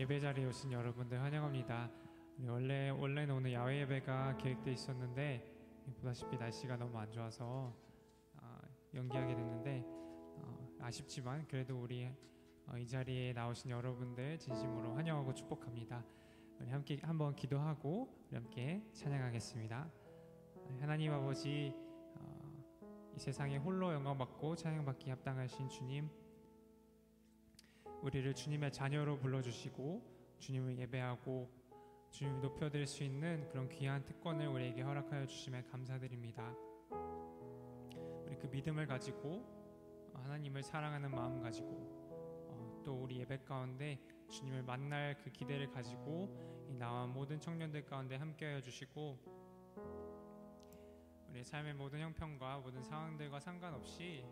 예배 자리에 오신 여러분들 환영합니다. 원래는 오늘 야외 예배가 계획돼 있었는데 보다시피 날씨가 너무 안 좋아서 연기하게 됐는데 아쉽지만 그래도 우리 이 자리에 나오신 여러분들 진심으로 환영하고 축복합니다. 우리 함께 한번 기도하고 우리 함께 찬양하겠습니다. 하나님 아버지, 이 세상에 홀로 영광받고 찬양받기 합당하신 주님, 우리를 주님의 자녀로 불러주시고 주님을 예배하고 주님을 높여드릴 수 있는 그런 귀한 특권을 우리에게 허락하여 주심에 감사드립니다. 우리 그 믿음을 가지고 하나님을 사랑하는 마음 가지고 또 우리 예배 가운데 주님을 만날 그 기대를 가지고 이 나와 모든 청년들 가운데 함께하여 주시고 우리의 삶의 모든 형편과 모든 상황들과 상관없이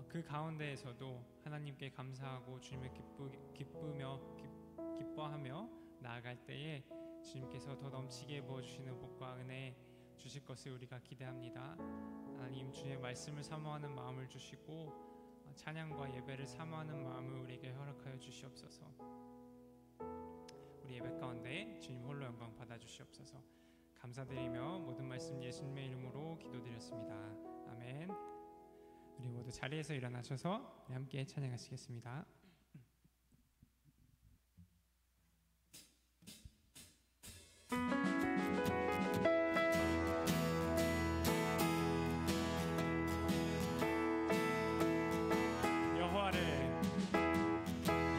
그 가운데에서도 하나님께 감사하고 주님을 기뻐하며 나아갈 때에 주님께서 더 넘치게 부어주시는 복과 은혜 주실 것을 우리가 기대합니다. 하나님, 주의 말씀을 사모하는 마음을 주시고 찬양과 예배를 사모하는 마음을 우리에게 허락하여 주시옵소서. 우리 예배 가운데 주님 홀로 영광 받아주시옵소서. 감사드리며 모든 말씀 예수님의 이름으로 기도드렸습니다. 아멘. 우리 모두 자리에서 일어나셔서 함께 찬양하시겠습니다.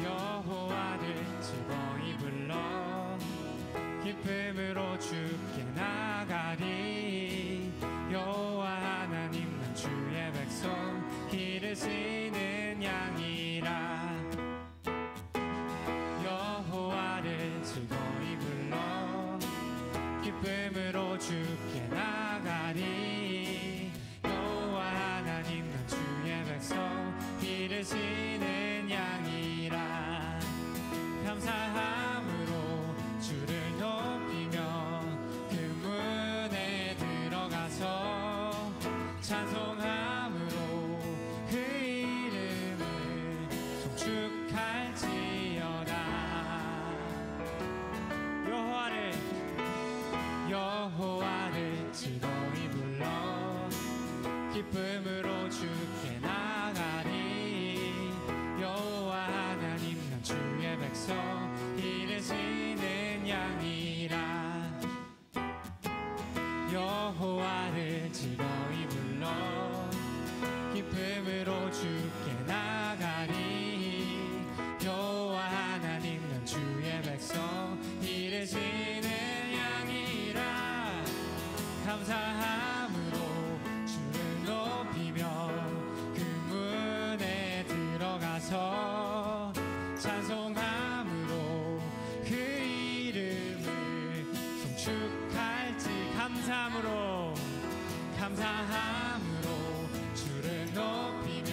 여호와를 즐거이 불러 기쁨으로 주께 나가리. 여호와 하나님 난 주의 백성 기르시는 양이라. 여호와를 즐거이 불러 기쁨으로 주께 나가리. 여호와 하나님 난 주의 백성 기르시는 양이라. 감사함으로 주를 높이며 그 문에 들어가서 찬송함으로 그 이름을 송축할지어다. 여호와를 즐거이 불러 기쁨으로 주께 나가리. 여호와 하나님 난 주의 백성 기르시는 양이라. 여호와를 즐거이 불러 기쁨으로 주께 나가리. 여호와 하나님 난 주의 백성 기르시는 양이라. 감사함으로 주를 높이며 그 문에 들어가서 찬송함으로 그 이름을 송축할지. 감사함으로 주를 높이며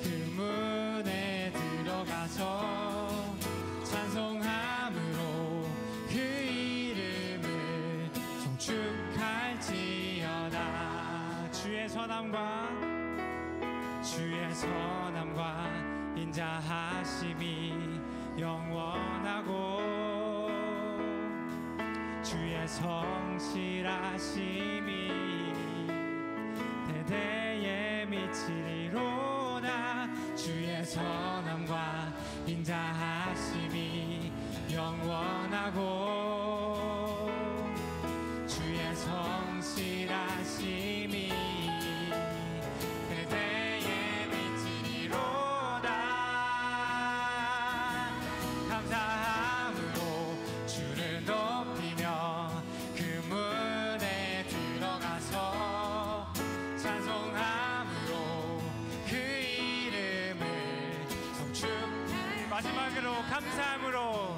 그 문에 들어가서 찬송함으로 그 이름을 송축할지어다. 주의 선함과 인자하심이 영원하고 주의 성실하심이 대대에 미치리로다. 주의 선함과 인자하심이 영원하고 주의 성실하심이 대대에 미치리로다. 감사함으로 주를 높이며 그 문에 들어가서 찬송함으로 그 이름을 송축. 마지막으로 감사함으로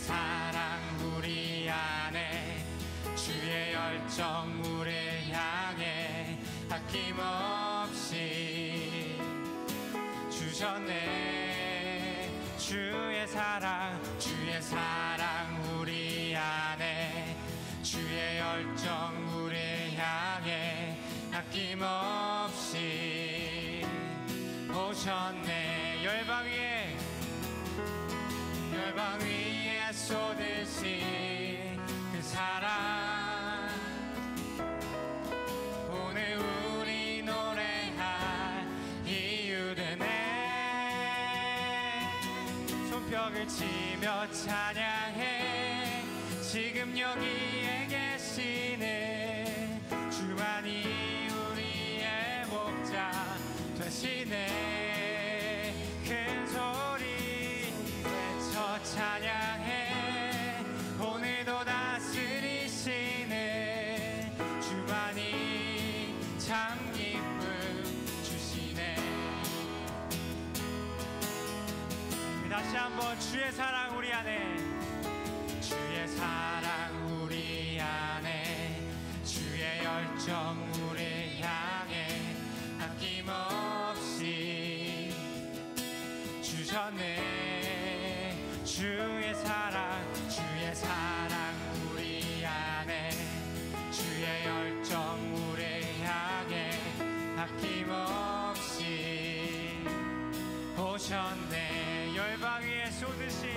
사랑 우리 안에 주의 열정 우리 향해 아낌없이 주셨네. 주의 사랑 우리 안에 주의 열정 우리 향해 아낌없이 오셨네. 열방 위에 쏟으신 그 사랑 오늘 우리 노래할 이유 되네. 손뼉을 치며 찬양해 지금 여기에 계시네. 주만이 우리의 목자 되시네. 큰 소리 외쳐 찬양해 오늘도 다스리시네. 주만이 참 기쁨 주시네. 다시 한번 주의 사랑 우리 안에 주의 사랑 우리 안에 주의 열정 우리 향해 아낌없이 주셨네. 주의 사랑 우리 안에 주의 열정 우리 향해 아낌없이 오셨네. 열방 위에 쏟으신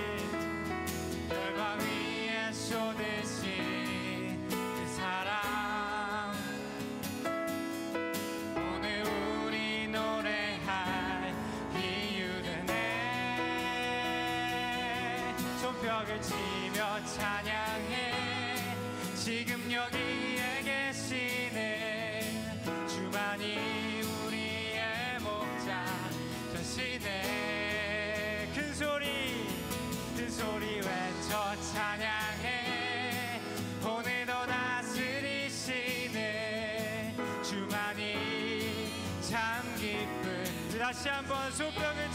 그 사랑 오늘 우리 노래할 이유 되네. 손뼉을 치며 찬양해 지금 여기에 계시네. 주만이 우리의 목자 되시네. 큰 소리 외쳐 찬양해 오늘도 다스리시네. 주만이 참 기쁜. 다시 한번 손뼉을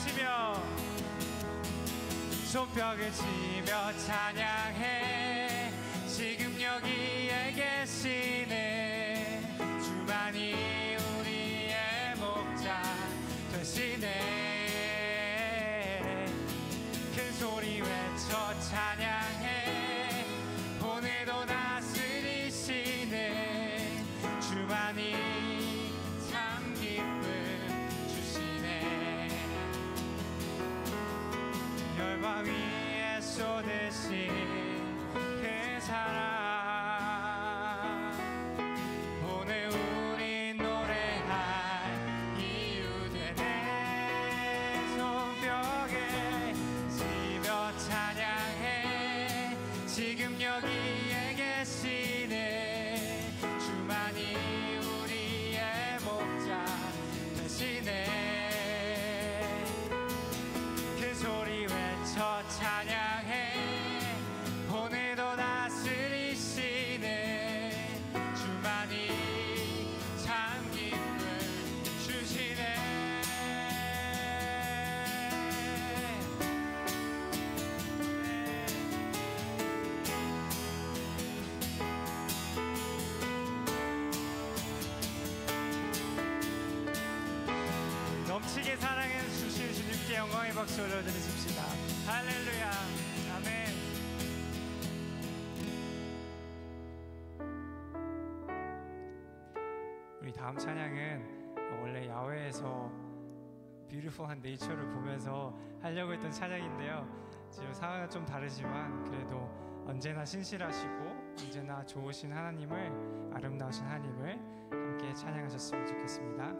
치며 찬양해 지금 여기에 계시네. 주만이 우리의 목자 되시네. 큰 소리 외쳐 찬양해 오늘도 다스리시네. 주만이 참 기쁨 주시네. 열방 위에 쏟으신 그 사랑 오늘 우리 노래할 이유 되네. 손뼉에 치며 찬양해 지금 여기에 계시네. 주만이 우리의 목자 되시네. 그 소리 외쳐 찬양해 오늘도 다스리시네. 주만이 참 기쁨 주시네. 넘치게 사랑해 주신 주님께 영광의 박수 올려드리십시다. 할렐루야. 아멘. 우리 다음 찬양은 원래 야외에서 뷰티풀한 네이처를 보면서 하려고 했던 찬양인데요. 지금 상황은 좀 다르지만 그래도 언제나 신실하시고 언제나 좋으신 하나님을, 아름다우신 하나님을 함께 찬양하셨으면 좋겠습니다.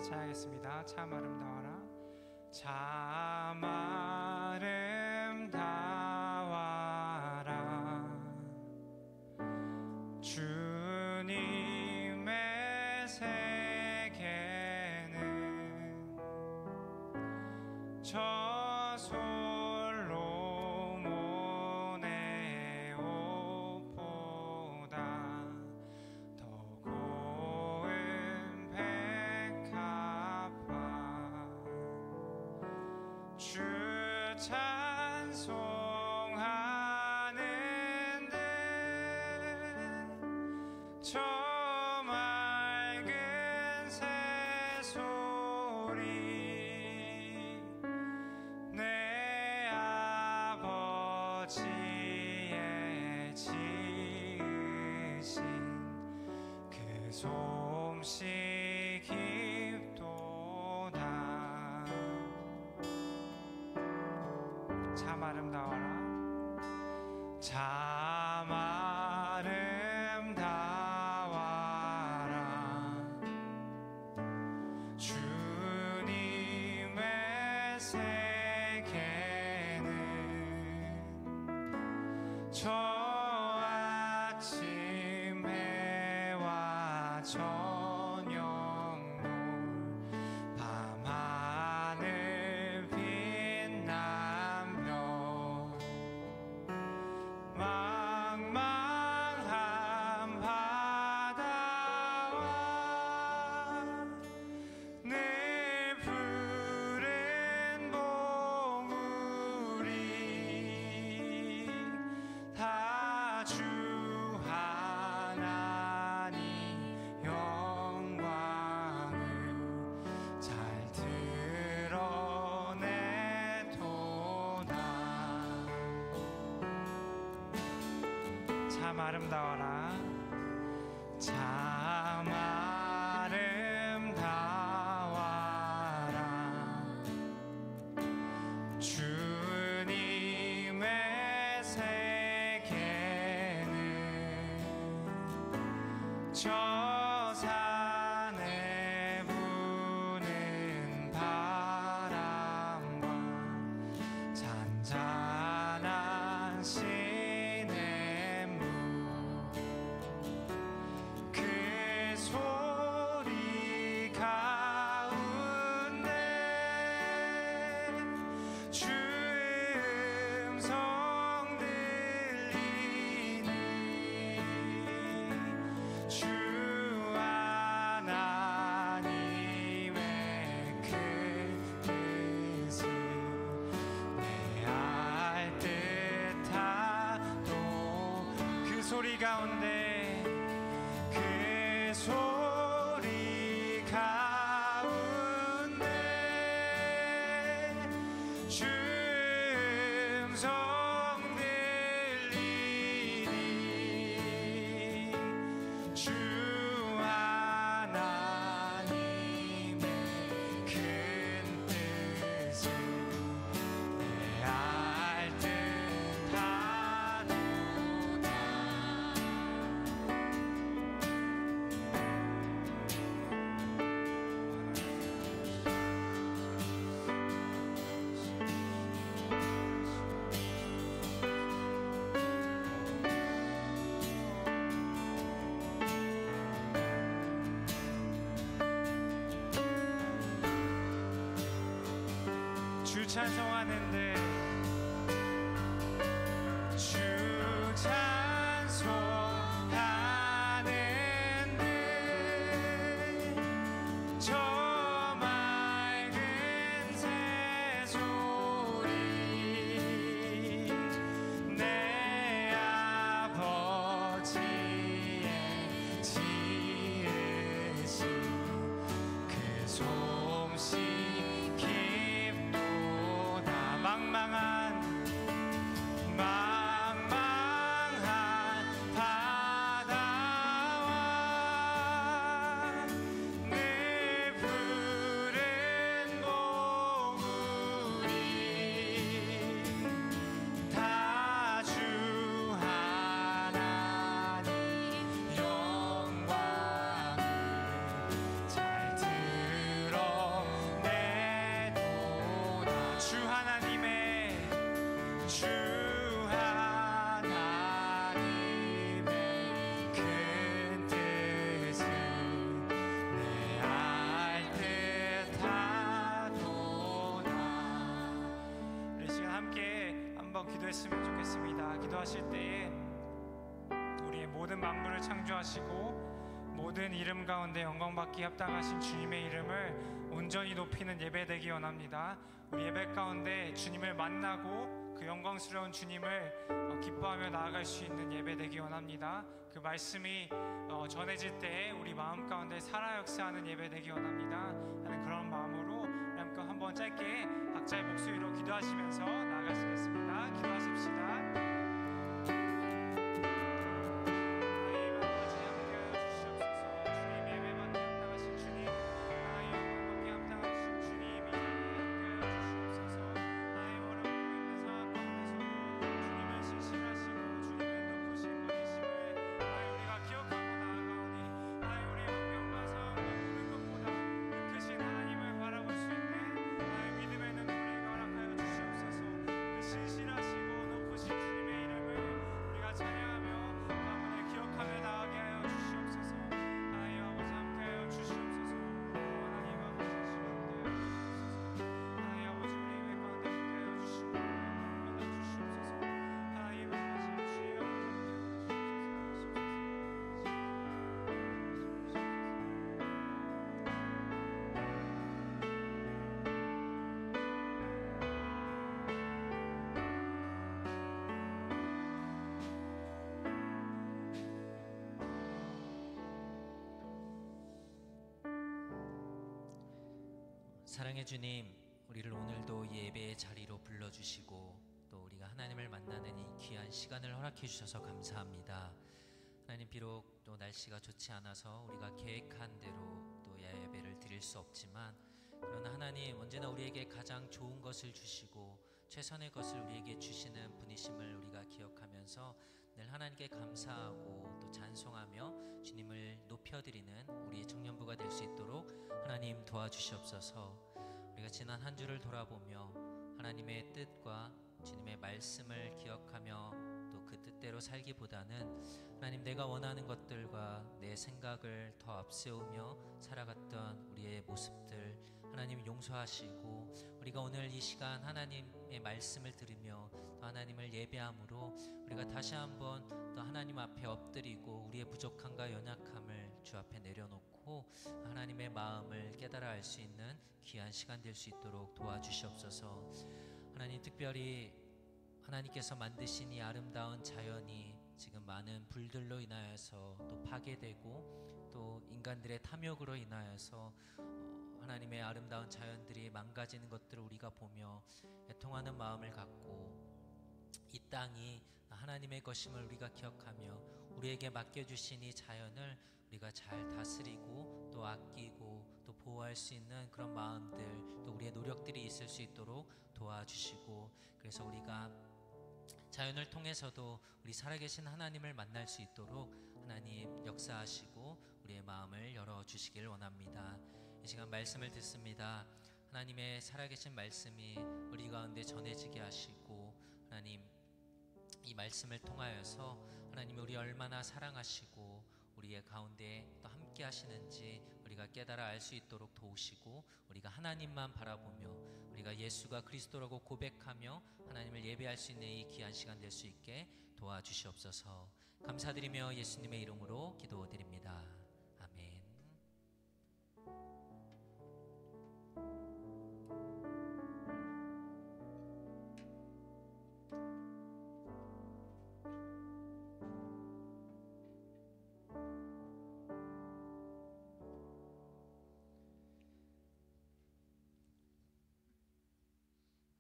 찬양하겠습니다. 참 아름다워라. 참 아름다워라 주님의 세계는 저 솔로몬의 옷보다 더 찬송하는데 저 맑은 새소리 내 아버지의 지으신 그 솜씨 깊도다. 참 아름다워라 참 아름다워라 주님의 세계는 저 아침 해와 저녁 노을 밤하늘 빛난 별 망망한 바다와 늘 푸른 봉우리 다 주 하나님 영광을 잘 드러내도다. 참 아름다워라 참 아름다워라 주님의 세계는 저 산에 부는 바람과 잔잔한 시냇물 그 소리 가운데 주 음성 들리니 주 하나님의 큰 뜻을 내 알 듯하도 그 소리 가운데 그 소리 가운데 주 음성 들리니 주 하나님의 큰 뜻을 내 알 듯하도다. 주 찬송하는데 주 찬송하는데 저 맑은 새소리 내 아버지의 지으신 그 솜씨 깊도다. 망망한 바다와 늘 푸른 봉우리 다 주 하나님 영광을 잘 드러내도다. 주 하나님의 큰 뜻을 내 알 듯하도다. 우리 시간 함께 한번 기도했으면 좋겠습니다. 기도하실 때에 우리의 모든 만물을 창조하시고 모든 이름 가운데 영광받기 합당하신 주님의 이름을 온전히 높이는 예배 되기 원합니다. 우리 예배 가운데 주님을 만나고 그 영광스러운 주님을 기뻐하며 나아갈 수 있는 예배 되기 원합니다. 그 말씀이 전해질 때에 우리 마음 가운데 살아 역사하는 예배 되기 원합니다 하는 그런 마음으로 함께 한번 짧게 각자의 목소리로 기도하시면서 나아가시겠습니다. 기도하십시다. 사랑의 주님, 우리를 오늘도 이 예배의 자리로 불러주시고 또 우리가 하나님을 만나는 이 귀한 시간을 허락해 주셔서 감사합니다. 하나님, 비록 또 날씨가 좋지 않아서 우리가 계획한 대로 또 예배를 드릴 수 없지만, 그러나 하나님 언제나 우리에게 가장 좋은 것을 주시고 최선의 것을 우리에게 주시는 분이심을 우리가 기억하면서 늘 하나님께 감사하고 또 찬송하며 주님을 높여드리는 우리의 청년부가 될 수 있도록 하나님 도와주시옵소서. 우리가 지난 한 주를 돌아보며 하나님의 뜻과 주님의 말씀을 기억하며 또 그 뜻대로 살기보다는 하나님, 내가 원하는 것들과 내 생각을 더 앞세우며 살아갔던 우리의 모습들 하나님 용서하시고, 우리가 오늘 이 시간 하나님의 말씀을 들으며 또 하나님을 예배함으로 우리가 다시 한번 또 하나님 앞에 엎드리고 우리의 부족함과 연약함을 주 앞에 내려놓고 하나님의 마음을 깨달아 알 수 있는 귀한 시간 될 수 있도록 도와주시옵소서. 하나님, 특별히 하나님께서 만드신 이 아름다운 자연이 지금 많은 불들로 인하여서 또 파괴되고 또 인간들의 탐욕으로 인하여서 하나님의 아름다운 자연들이 망가지는 것들을 우리가 보며 애통하는 마음을 갖고, 이 땅이 하나님의 것임을 우리가 기억하며 우리에게 맡겨주신 이 자연을 우리가 잘 다스리고 또 아끼고 또 보호할 수 있는 그런 마음들, 또 우리의 노력들이 있을 수 있도록 도와주시고, 그래서 우리가 자연을 통해서도 우리 살아계신 하나님을 만날 수 있도록 하나님 역사하시고 우리의 마음을 열어주시길 원합니다. 이 시간 말씀을 듣습니다. 하나님의 살아계신 말씀이 우리 가운데 전해지게 하시고, 하나님 이 말씀을 통하여서 하나님이 우리 얼마나 사랑하시고 우리의 가운데 또 함께 하시는지 우리가 깨달아 알 수 있도록 도우시고, 우리가 하나님만 바라보며 우리가 예수가 그리스도라고 고백하며 하나님을 예배할 수 있는 이 귀한 시간 될 수 있게 도와주시옵소서. 감사드리며 예수님의 이름으로 기도드립니다. 아멘.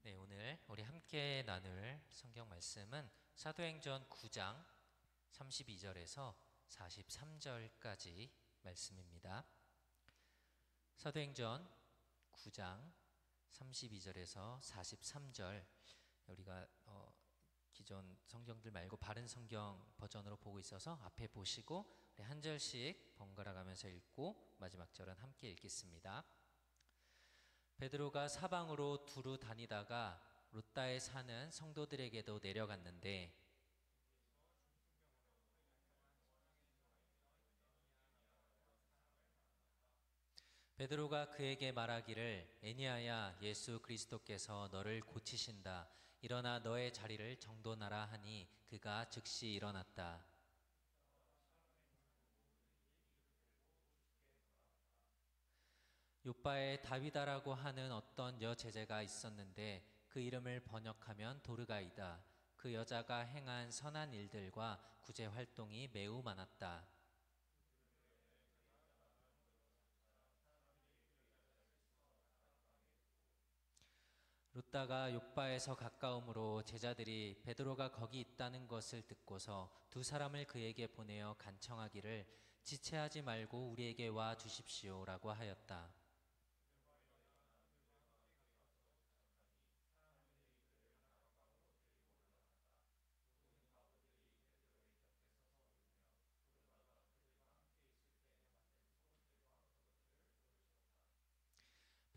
네, 오늘 우리 함께 나눌 성경 말씀은 사도행전 9장 32절에서 43절까지 말씀입니다. 사도행전 9장 32절에서 43절, 우리가 기존 성경들 말고 바른 성경 버전으로 보고 있어서 앞에 보시고 우리 한 절씩 번갈아 가면서 읽고 마지막 절은 함께 읽겠습니다. 베드로가 사방으로 두루 다니다가 롯다에 사는 성도들에게도 내려갔는데, 베드로가 그에게 말하기를, 에니야야, 예수 그리스도께서 너를 고치신다. 일어나 너의 자리를 정돈하라 하니 그가 즉시 일어났다. 욥바에 다비다라고 하는 어떤 여제자가 있었는데 그 이름을 번역하면 도르가이다. 그 여자가 행한 선한 일들과 구제 활동이 매우 많았다. 룻다가 욥바에서 가까움으로 제자들이 베드로가 거기 있다는 것을 듣고서 두 사람을 그에게 보내어 간청하기를 지체하지 말고 우리에게 와 주십시오라고 하였다.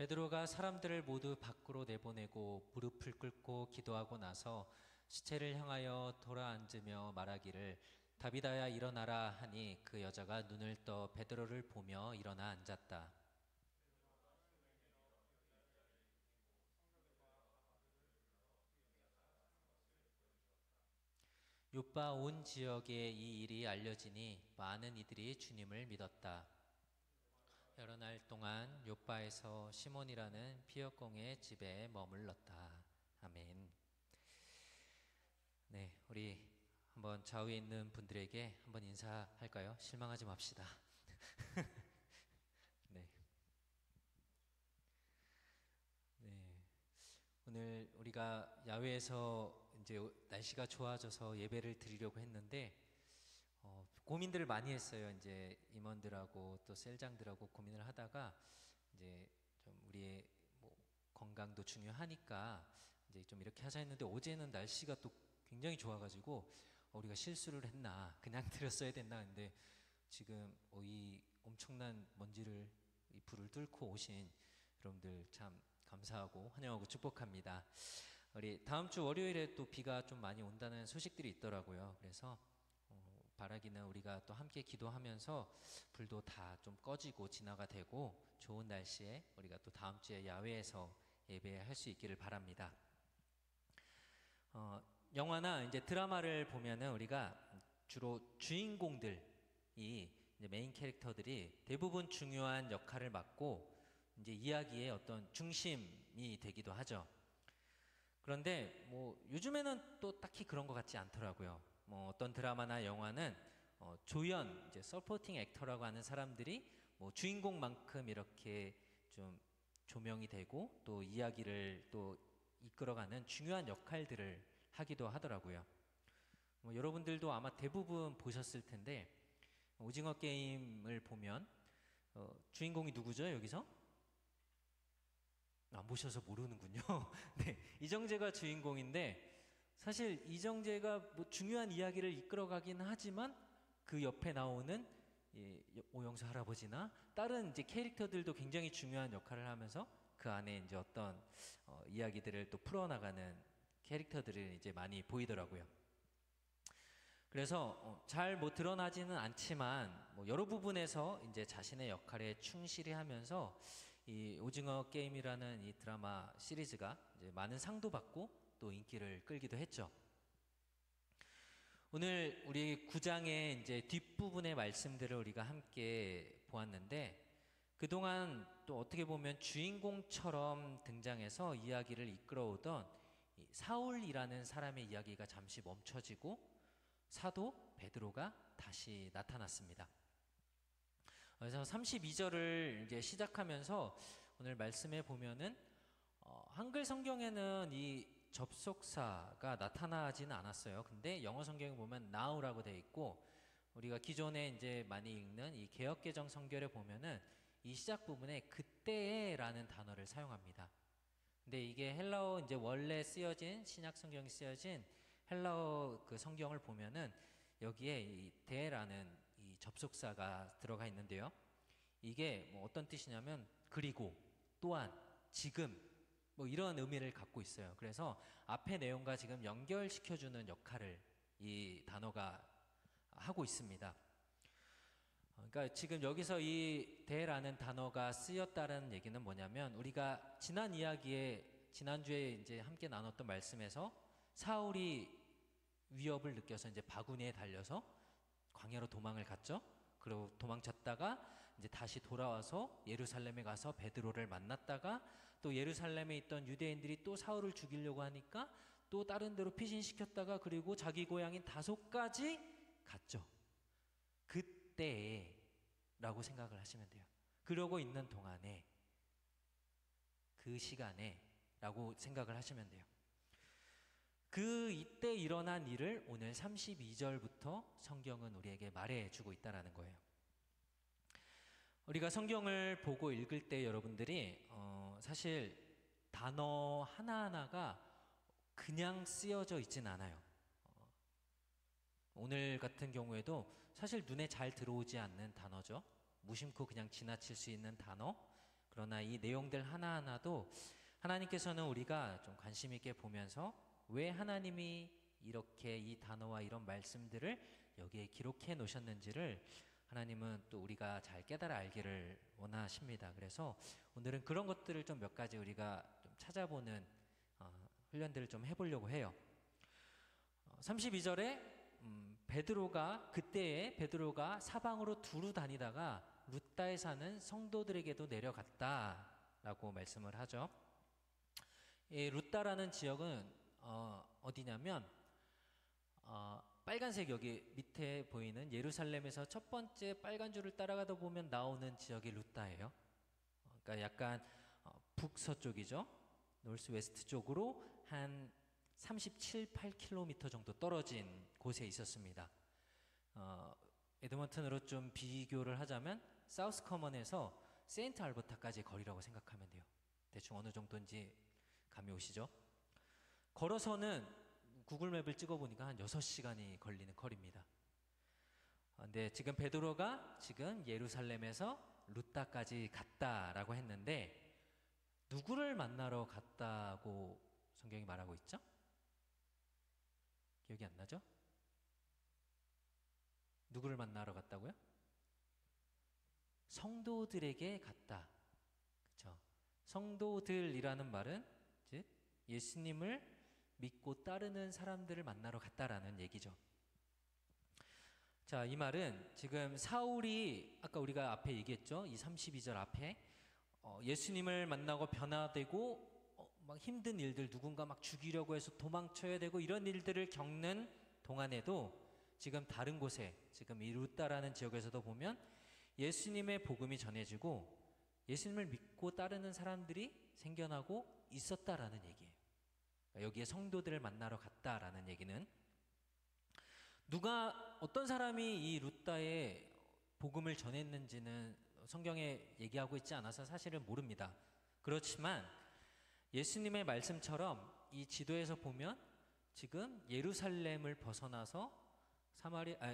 베드로가 사람들을 모두 밖으로 내보내고 무릎을 꿇고 기도하고 나서 시체를 향하여 돌아앉으며 말하기를 다비다야 일어나라 하니 그 여자가 눈을 떠 베드로를 보며 일어나 앉았다. 욥바 온 지역에 이 일이 알려지니 많은 이들이 주님을 믿었다. 여러 날 동안 욥바에서 시몬이라는 피역공의 집에 머물렀다. 아멘. 네, 우리 한번 좌우에 있는 분들에게 한번 인사할까요? 실망하지 맙시다. 네. 네. 오늘 우리가 야외에서 이제 날씨가 좋아져서 예배를 드리려고 했는데 고민들을 많이 했어요. 이제 임원들하고 또 셀장들하고 고민을 하다가 이제 좀 우리의 뭐 건강도 중요하니까 이제 좀 이렇게 하자 했는데 어제는 날씨가 또 굉장히 좋아가지고 우리가 실수를 했나 그냥 드렸어야 됐나 근데 지금 이 엄청난 먼지를 이 불을 뚫고 오신 여러분들 참 감사하고 환영하고 축복합니다. 우리 다음 주 월요일에 또 비가 좀 많이 온다는 소식들이 있더라고요. 그래서 바라기는 우리가 또 함께 기도하면서 불도 다 좀 꺼지고 진화가 되고 좋은 날씨에 우리가 또 다음 주에 야외에서 예배할 수 있기를 바랍니다. 영화나 이제 드라마를 보면은 우리가 주로 주인공들이 이제 메인 캐릭터들이 대부분 중요한 역할을 맡고 이제 이야기의 어떤 중심이 되기도 하죠. 그런데 뭐 요즘에는 또 딱히 그런 것 같지 않더라고요. 뭐 어떤 드라마나 영화는 조연, 이제 서포팅 액터라고 하는 사람들이 뭐 주인공만큼 이렇게 좀 조명이 되고 또 이야기를 또 이끌어가는 중요한 역할들을 하기도 하더라고요. 뭐 여러분들도 아마 대부분 보셨을 텐데 오징어 게임을 보면 주인공이 누구죠 여기서? 안 보셔서 모르는군요. 네, 이정재가 주인공인데 사실 이정재가 뭐 중요한 이야기를 이끌어가긴 하지만 그 옆에 나오는 오영수 할아버지나 다른 이제 캐릭터들도 굉장히 중요한 역할을 하면서 그 안에 이제 어떤 이야기들을 또 풀어나가는 캐릭터들을 이제 많이 보이더라고요. 그래서 잘 뭐 드러나지는 않지만 뭐 여러 부분에서 이제 자신의 역할에 충실히 하면서 이 오징어 게임이라는 이 드라마 시리즈가 이제 많은 상도 받고 또 인기를 끌기도 했죠. 오늘 우리 9장의 이제 뒷부분의 말씀들을 우리가 함께 보았는데 그동안 또 어떻게 보면 주인공처럼 등장해서 이야기를 이끌어오던 이 사울이라는 사람의 이야기가 잠시 멈춰지고 사도 베드로가 다시 나타났습니다. 그래서 32절을 이제 시작하면서 오늘 말씀해 보면은 한글 성경에는 이 접속사가 나타나지는 않았어요. 근데 영어 성경에 보면 now라고 되어 있고 우리가 기존에 이제 많이 읽는 이 개역개정 성결에 보면은 이 시작 부분에 그때에라는 단어를 사용합니다. 근데 이게 헬라어 이제 원래 쓰여진 신약 성경이 쓰여진 헬라어 그 성경을 보면은 여기에 이 대라는 이 접속사가 들어가 있는데요. 이게 뭐 어떤 뜻이냐면 그리고 또한 지금 뭐 이런 의미를 갖고 있어요. 그래서 앞의 내용과 지금 연결시켜주는 역할을 이 단어가 하고 있습니다. 그러니까 지금 여기서 이 대라는 단어가 쓰였다는 얘기는 뭐냐면 우리가 지난 이야기에 지난주에 이제 함께 나눴던 말씀에서 사울이 위협을 느껴서 이제 바구니에 달려서 광야로 도망을 갔죠. 그리고 도망쳤다가 이제 다시 돌아와서 예루살렘에 가서 베드로를 만났다가 또 예루살렘에 있던 유대인들이 또 사울을 죽이려고 하니까 또 다른 데로 피신시켰다가 그리고 자기 고향인 다소까지 갔죠. 그때라고 생각을 하시면 돼요. 그러고 있는 동안에 그 시간에 라고 생각을 하시면 돼요. 그 이때 일어난 일을 오늘 32절부터 성경은 우리에게 말해주고 있다라는 거예요. 우리가 성경을 보고 읽을 때 여러분들이 사실 단어 하나하나가 그냥 쓰여져 있진 않아요. 오늘 같은 경우에도 사실 눈에 잘 들어오지 않는 단어죠. 무심코 그냥 지나칠 수 있는 단어. 그러나 이 내용들 하나하나도 하나님께서는 우리가 좀 관심 있게 보면서 왜 하나님이 이렇게 이 단어와 이런 말씀들을 여기에 기록해 놓으셨는지를 하나님은 또 우리가 잘 깨달아 알기를 원하십니다. 그래서 오늘은 그런 것들을 좀 몇 가지 우리가 좀 찾아보는 훈련들을 좀 해보려고 해요. 32절에 그때에 베드로가 사방으로 두루 다니다가 루다에 사는 성도들에게도 내려갔다라고 말씀을 하죠. 이 루다라는 지역은 어디냐면 빨간색 여기 밑에 보이는 예루살렘에서 첫 번째 빨간 줄을 따라가다 보면 나오는 지역이 루다예요. 그러니까 약간 북서쪽이죠. 노스 웨스트 쪽으로 한 37, 8km 정도 떨어진 곳에 있었습니다. 에드먼튼으로 좀 비교를 하자면 사우스 커먼에서 세인트 알버타까지 거리라고 생각하면 돼요. 대충 어느 정도인지 감이 오시죠? 걸어서는 구글맵을 찍어보니까 한 6시간이 걸리는 거리입니다. 근데 지금 베드로가 지금 예루살렘에서 루다까지 갔다라고 했는데 누구를 만나러 갔다고 성경이 말하고 있죠? 기억이 안 나죠? 누구를 만나러 갔다고요? 성도들에게 갔다. 그렇죠? 성도들이라는 말은 즉 예수님을 믿고 따르는 사람들을 만나러 갔다라는 얘기죠. 자, 이 말은 지금 사울이 아까 우리가 앞에 얘기했죠. 이 32절 앞에 예수님을 만나고 변화되고 막 힘든 일들 누군가 막 죽이려고 해서 도망쳐야 되고 이런 일들을 겪는 동안에도 지금 다른 곳에 지금 이 루다라는 지역에서도 보면 예수님의 복음이 전해지고 예수님을 믿고 따르는 사람들이 생겨나고 있었다라는 얘기예요. 여기에 성도들을 만나러 갔다라는 얘기는 어떤 사람이 이 루다에 복음을 전했는지는 성경에 얘기하고 있지 않아서 사실은 모릅니다. 그렇지만 예수님의 말씀처럼 이 지도에서 보면 지금 예루살렘을 벗어나서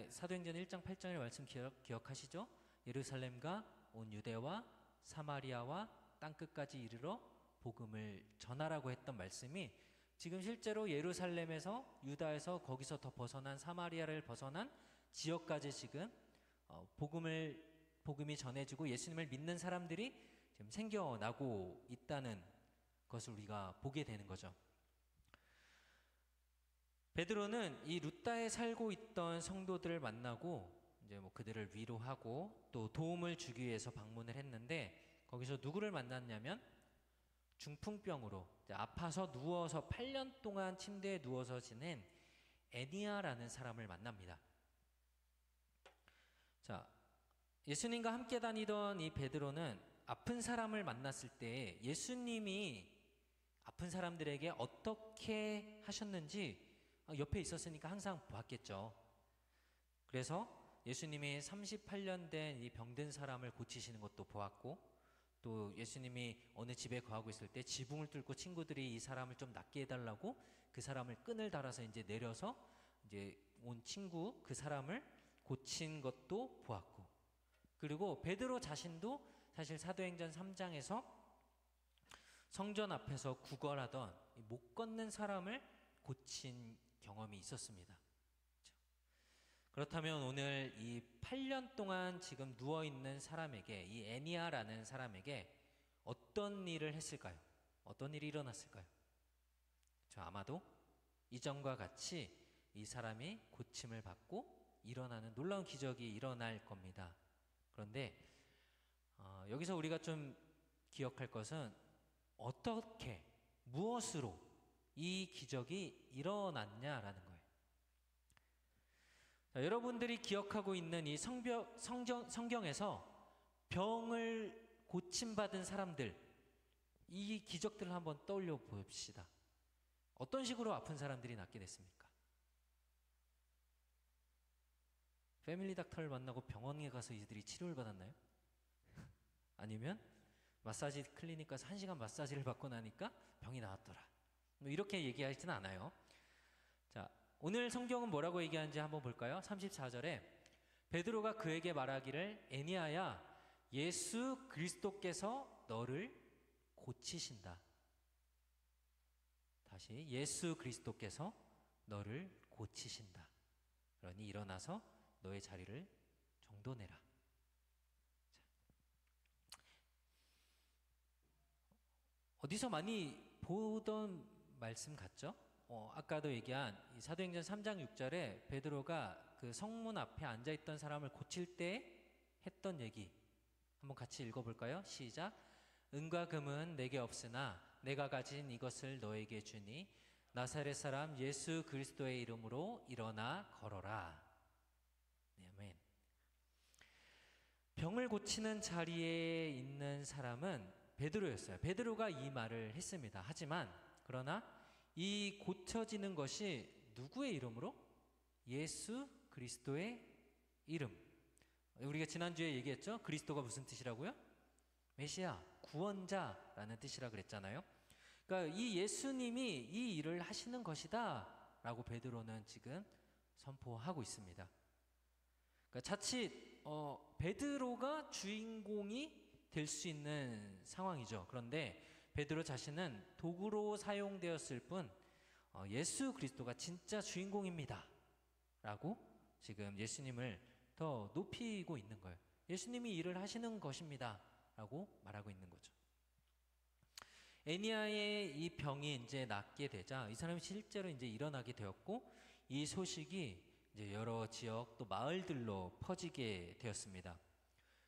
사도행전 1장 8절의 말씀 기억하시죠? 예루살렘과 온 유대와 사마리아와 땅끝까지 이르러 복음을 전하라고 했던 말씀이 지금 실제로 예루살렘에서 유다에서 거기서 더 벗어난 사마리아를 벗어난 지역까지 지금 복음이 전해지고 예수님을 믿는 사람들이 지금 생겨나고 있다는 것을 우리가 보게 되는 거죠. 베드로는 이 루다에 살고 있던 성도들을 만나고 이제 뭐 그들을 위로하고 또 도움을 주기 위해서 방문을 했는데 거기서 누구를 만났냐면 중풍병으로 아파서 누워서 8년 동안 침대에 누워서 지낸 애니아라는 사람을 만납니다. 자, 예수님과 함께 다니던 이 베드로는 아픈 사람을 만났을 때 예수님이 아픈 사람들에게 어떻게 하셨는지 옆에 있었으니까 항상 봤겠죠. 그래서 예수님이 38년 된 이 병든 사람을 고치시는 것도 보았고 또 예수님이 어느 집에 거하고 있을 때 지붕을 뚫고 친구들이 이 사람을 좀 낫게 해달라고 그 사람을 끈을 달아서 이제 내려서 이제 온 친구 그 사람을 고친 것도 보았고 그리고 베드로 자신도 사실 사도행전 3장에서 성전 앞에서 구걸하던 못 걷는 사람을 고친 경험이 있었습니다. 그렇다면 오늘 이 8년 동안 지금 누워있는 사람에게 이 애니아라는 사람에게 어떤 일을 했을까요? 어떤 일이 일어났을까요? 아마도 이전과 같이 이 사람이 고침을 받고 일어나는 놀라운 기적이 일어날 겁니다. 그런데 여기서 우리가 좀 기억할 것은 어떻게, 무엇으로 이 기적이 일어났냐라는 거예요. 자, 여러분들이 기억하고 있는 이 성경에서 병을 고침받은 사람들, 이 기적들을 한번 떠올려 봅시다. 어떤 식으로 아픈 사람들이 낫게 됐습니까? 패밀리 닥터를 만나고 병원에 가서 이들이 치료를 받았나요? 아니면 마사지 클리닉 가서 1시간 마사지를 받고 나니까 병이 나았더라, 뭐 이렇게 얘기하지는 않아요. 자, 오늘 성경은 뭐라고 얘기하는지 한번 볼까요? 34절에 베드로가 그에게 말하기를 에니야야, 예수 그리스도께서 너를 고치신다. 다시, 예수 그리스도께서 너를 고치신다. 그러니 일어나서 너의 자리를 정돈해라. 자, 어디서 많이 보던 말씀 같죠? 아까도 얘기한 이 사도행전 3장 6절에 베드로가 그 성문 앞에 앉아있던 사람을 고칠 때 했던 얘기 한번 같이 읽어볼까요? 시작. 은과 금은 내게 없으나 내가 가진 이것을 너에게 주니 나사렛 사람 예수 그리스도의 이름으로 일어나 걸어라. 네, 아멘. 병을 고치는 자리에 있는 사람은 베드로였어요. 베드로가 이 말을 했습니다. 하지만 그러나 이 고쳐지는 것이 누구의 이름으로? 예수 그리스도의 이름. 우리가 지난주에 얘기했죠? 그리스도가 무슨 뜻이라고요? 메시아, 구원자라는 뜻이라 그랬잖아요. 그러니까 이 예수님이 이 일을 하시는 것이다 라고 베드로는 지금 선포하고 있습니다. 그러니까 자칫 베드로가 주인공이 될 수 있는 상황이죠. 그런데 베드로 자신은 도구로 사용되었을 뿐 예수 그리스도가 진짜 주인공입니다 라고 지금 예수님을 더 높이고 있는 거예요. 예수님이 일을 하시는 것입니다 라고 말하고 있는 거죠. 에니야의 이 병이 이제 낫게 되자 이 사람이 실제로 이제 일어나게 되었고, 이 소식이 이제 여러 지역 또 마을들로 퍼지게 되었습니다.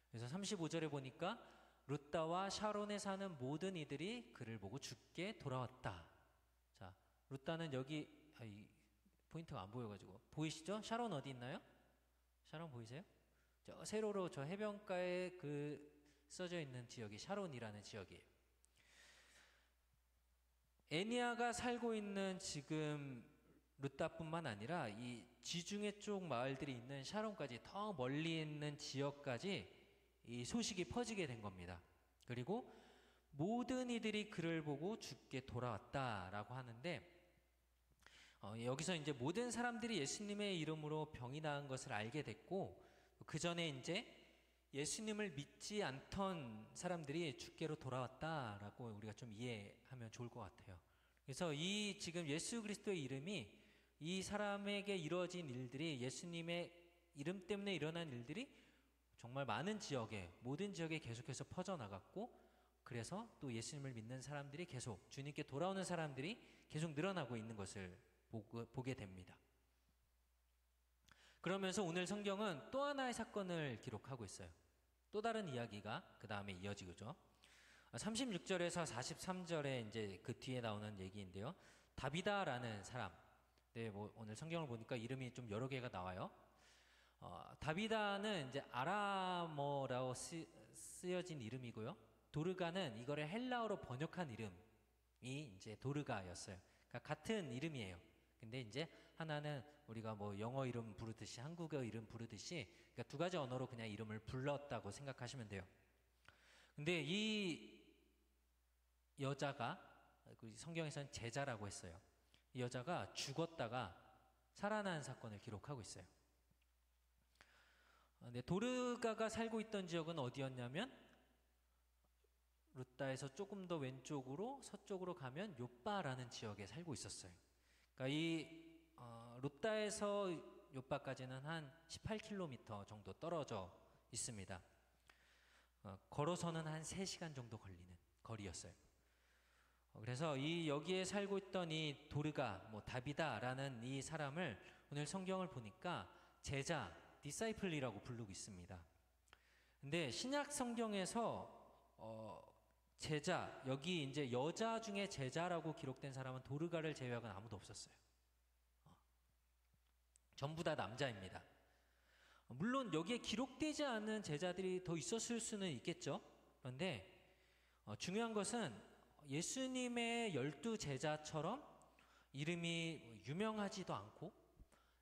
그래서 35절에 보니까 룻다와 샤론에 사는 모든 이들이 그를 보고 죽게 돌아왔다. 자, 룻다는 여기 이 포인트가 안 보여가지고 보이시죠? 샤론 어디 있나요? 샤론 보이세요? 저 세로로 저 해변가에 그 써져 있는 지역이 샤론이라는 지역이에요. 에니야가 살고 있는 지금 룻다뿐만 아니라 이 지중해 쪽 마을들이 있는 샤론까지, 더 멀리 있는 지역까지 이 소식이 퍼지게 된 겁니다. 그리고 모든 이들이 그를 보고 죽게 돌아왔다라고 하는데, 여기서 이제 모든 사람들이 예수님의 이름으로 병이 나은 것을 알게 됐고, 그 전에 이제 예수님을 믿지 않던 사람들이 죽게로 돌아왔다라고 우리가 좀 이해하면 좋을 것 같아요. 그래서 이 지금 예수 그리스도의 이름이, 이 사람에게 이루어진 일들이, 예수님의 이름 때문에 일어난 일들이 정말 많은 지역에, 모든 지역에 계속해서 퍼져나갔고, 그래서 또 예수님을 믿는 사람들이 계속, 주님께 돌아오는 사람들이 계속 늘어나고 있는 것을 보게 됩니다. 그러면서 오늘 성경은 또 하나의 사건을 기록하고 있어요. 또 다른 이야기가 그 다음에 이어지죠. 36절에서 43절에 이제 그 뒤에 나오는 얘기인데요. 다비다라는 사람, 네, 뭐 오늘 성경을 보니까 이름이 좀 여러 개가 나와요. 다비다는 이제 아람어라고 쓰여진 이름이고요. 도르가는 이거를 헬라어로 번역한 이름이 이제 도르가였어요. 그러니까 같은 이름이에요. 근데 이제 하나는 우리가 뭐 영어 이름 부르듯이, 한국어 이름 부르듯이, 그러니까 두 가지 언어로 그냥 이름을 불렀다고 생각하시면 돼요. 근데 이 여자가, 성경에서는 제자라고 했어요. 이 여자가 죽었다가 살아난 사건을 기록하고 있어요. 네, 도르가가 살고 있던 지역은 어디였냐면 룻다에서 조금 더 왼쪽으로 서쪽으로 가면 요빠라는 지역에 살고 있었어요. 그러니까 이 룻다에서 요빠까지는 한 18km 정도 떨어져 있습니다. 걸어서는 한 3시간 정도 걸리는 거리였어요. 그래서 이 여기에 살고 있던 이 도르가, 뭐 다비다라는 이 사람을 오늘 성경을 보니까 제자, 디사이플이라고 부르고 있습니다. 근데 신약 성경에서 제자, 여기 이제 여자 중에 제자라고 기록된 사람은 도르가를 제외하고는 아무도 없었어요. 전부 다 남자입니다. 물론 여기에 기록되지 않은 제자들이 더 있었을 수는 있겠죠. 그런데 중요한 것은 예수님의 12제자처럼 이름이 유명하지도 않고,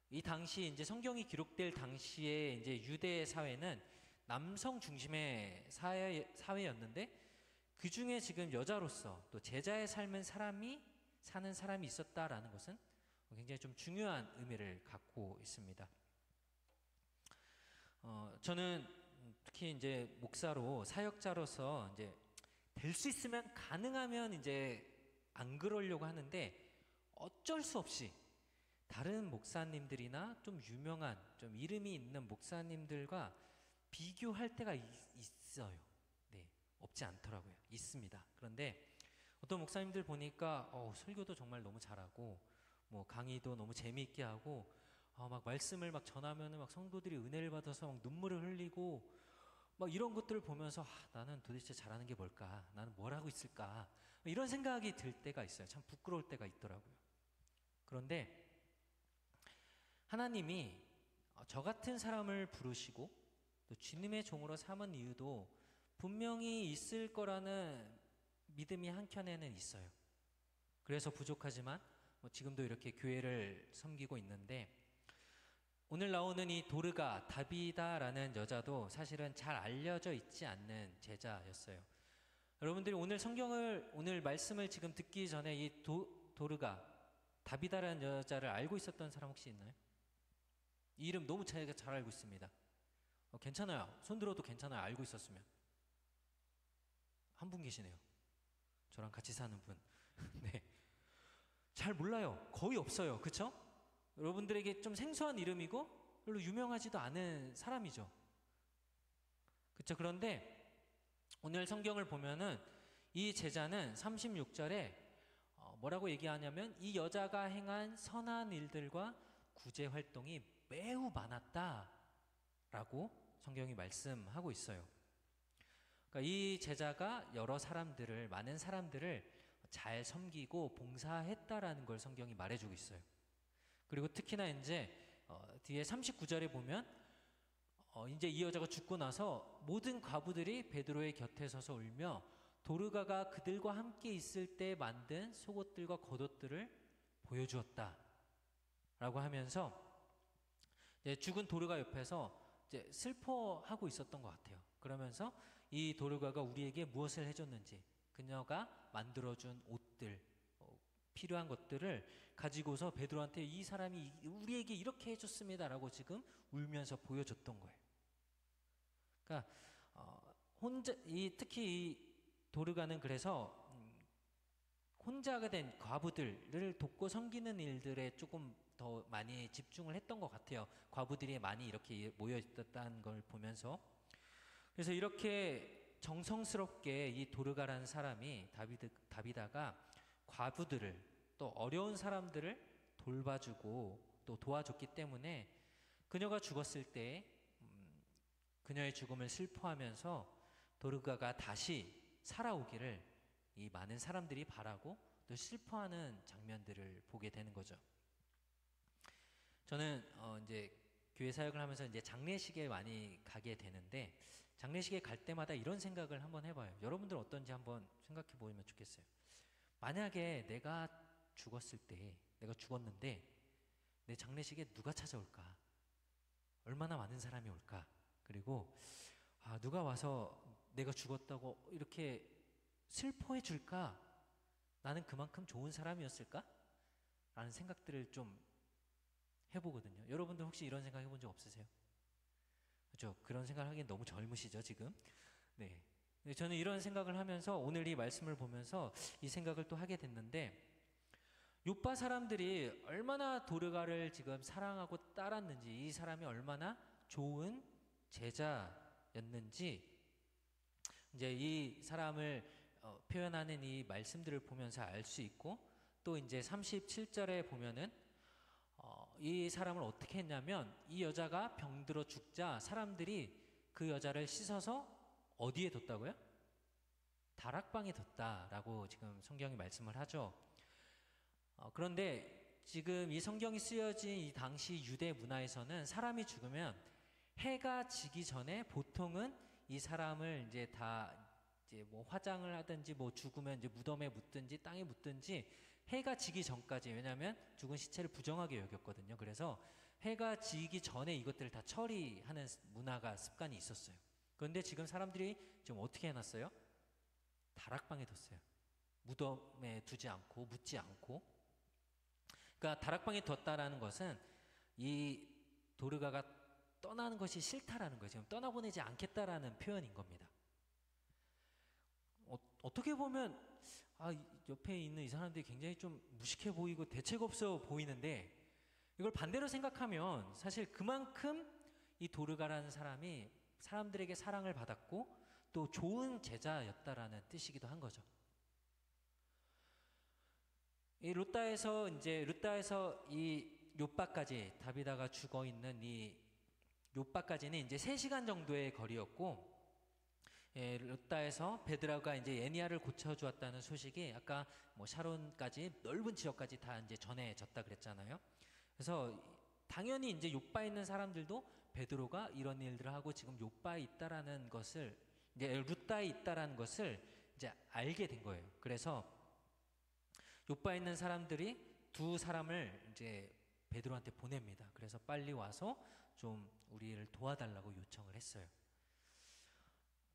이 당시 이제 성경이 기록될 당시에 이제 유대 사회는 남성 중심의 사회였는데, 그 중에 지금 여자로서 또 제자의 삶은 사는 사람이 있었다라는 것은 굉장히 좀 중요한 의미를 갖고 있습니다. 저는 특히 이제 목사로 사역자로서 이제 될 수 있으면 가능하면 이제 안 그러려고 하는데, 어쩔 수 없이 다른 목사님들이나 좀 유명한 좀 이름이 있는 목사님들과 비교할 때가 있어요. 네, 없지 않더라고요. 있습니다. 그런데 어떤 목사님들 보니까 설교도 정말 너무 잘하고, 뭐 강의도 너무 재미있게 하고, 막 말씀을 막 전하면은 막 성도들이 은혜를 받아서 막 눈물을 흘리고, 막 이런 것들을 보면서 나는 도대체 잘하는 게 뭘까? 나는 뭘 하고 있을까? 이런 생각이 들 때가 있어요. 참 부끄러울 때가 있더라고요. 그런데 하나님이 저 같은 사람을 부르시고 또 주님의 종으로 삼은 이유도 분명히 있을 거라는 믿음이 한켠에는 있어요. 그래서 부족하지만 지금도 이렇게 교회를 섬기고 있는데, 오늘 나오는 이 도르가 다비다라는 여자도 사실은 잘 알려져 있지 않는 제자였어요. 여러분들이 오늘 말씀을 지금 듣기 전에 이 도르가 다비다라는 여자를 알고 있었던 사람 혹시 있나요? 이 이름 너무 제가 잘 알고 있습니다. 괜찮아요. 손 들어도 괜찮아요. 알고 있었으면. 한 분 계시네요. 저랑 같이 사는 분. 네. 잘 몰라요. 거의 없어요. 그쵸? 여러분들에게 좀 생소한 이름이고 별로 유명하지도 않은 사람이죠. 그쵸? 그런데 오늘 성경을 보면은 이 제자는 36절에 뭐라고 얘기하냐면, 이 여자가 행한 선한 일들과 구제 활동이 매우 많았다라고 성경이 말씀하고 있어요. 그러니까 이 제자가 많은 사람들을 잘 섬기고 봉사했다라는 걸 성경이 말해주고 있어요. 그리고 특히나 이제 뒤에 39절에 보면 이제 이 여자가 죽고 나서 모든 과부들이 베드로의 곁에 서서 울며 도르가가 그들과 함께 있을 때 만든 속옷들과 겉옷들을 보여주었다 라고 하면서 이제 죽은 도르가 옆에서 이제 슬퍼하고 있었던 것 같아요. 그러면서 이 도르가가 우리에게 무엇을 해줬는지, 그녀가 만들어준 옷들, 필요한 것들을 가지고서 베드로한테 이 사람이 우리에게 이렇게 해줬습니다 라고 지금 울면서 보여줬던 거예요. 그러니까 특히 이 도르가는 그래서 혼자가 된 과부들을 돕고 섬기는 일들에 조금 더 많이 집중을 했던 것 같아요. 과부들이 많이 이렇게 모여 있었다는 걸 보면서. 그래서 이렇게 정성스럽게 이 도르가라는 사람이 다비다가 과부들을, 또 어려운 사람들을 돌봐주고 또 도와줬기 때문에 그녀가 죽었을 때 그녀의 죽음을 슬퍼하면서 도르가가 다시 살아오기를 이 많은 사람들이 바라고 또 슬퍼하는 장면들을 보게 되는 거죠. 저는 이제 교회 사역을 하면서 이제 장례식에 많이 가게 되는데, 장례식에 갈 때마다 이런 생각을 한번 해봐요. 여러분들 어떤지 한번 생각해 보면 좋겠어요. 만약에 내가 죽었는데 내 장례식에 누가 찾아올까? 얼마나 많은 사람이 올까? 그리고 누가 와서 내가 죽었다고 이렇게 슬퍼해 줄까? 나는 그만큼 좋은 사람이었을까? 라는 생각들을 좀 해보거든요. 여러분들 혹시 이런 생각 해본 적 없으세요? 그렇죠? 그런 생각을 하기엔 너무 젊으시죠 지금? 네. 저는 이런 생각을 하면서 오늘 이 말씀을 보면서 이 생각을 또 하게 됐는데, 요파 사람들이 얼마나 도르가를 지금 사랑하고 따랐는지, 이 사람이 얼마나 좋은 제자였는지 이제 이 사람을 표현하는 이 말씀들을 보면서 알 수 있고, 또 이제 37절에 보면은 이 사람을 어떻게 했냐면, 이 여자가 병들어 죽자 사람들이 그 여자를 씻어서 어디에 뒀다고요? 다락방에 뒀다라고 지금 성경이 말씀을 하죠. 그런데 지금 이 성경이 쓰여진 이 당시 유대 문화에서는 사람이 죽으면 해가 지기 전에 보통은 이 사람을 이제 다 이제 뭐 화장을 하든지 뭐 죽으면 이제 무덤에 묻든지 땅에 묻든지 해가 지기 전까지, 왜냐하면 죽은 시체를 부정하게 여겼거든요. 그래서 해가 지기 전에 이것들을 다 처리하는 문화가 습관이 있었어요. 그런데 지금 사람들이 지금 어떻게 해놨어요? 다락방에 뒀어요. 무덤에 두지 않고 묻지 않고. 그러니까 다락방에 뒀다라는 것은 이 도르가가 떠나는 것이 싫다라는 거예요. 지금 떠나보내지 않겠다라는 표현인 겁니다. 어떻게 보면 옆에 있는 이 사람들이 굉장히 좀 무식해 보이고 대책 없어 보이는데, 이걸 반대로 생각하면 사실 그만큼 이 도르가라는 사람이 사람들에게 사랑을 받았고 또 좋은 제자였다라는 뜻이기도 한 거죠. 이 룻다에서 이 욥바까지, 다비다가 죽어 있는 이 욥바까지는 이제 3시간 정도의 거리였고, 룻다에서 베드로가 이제 에니야를 고쳐주었다는 소식이 아까 뭐 샤론까지 넓은 지역까지 다 이제 전해졌다 그랬잖아요. 그래서 당연히 이제 욥바에 있는 사람들도 베드로가 이런 일들을 하고 지금 욥바에 있다라는 것을, 이제 룻다에 있다라는 것을 이제 알게 된 거예요. 그래서 욥바에 있는 사람들이 2사람을 이제 베드로한테 보냅니다. 그래서 빨리 와서 좀 우리를 도와달라고 요청을 했어요.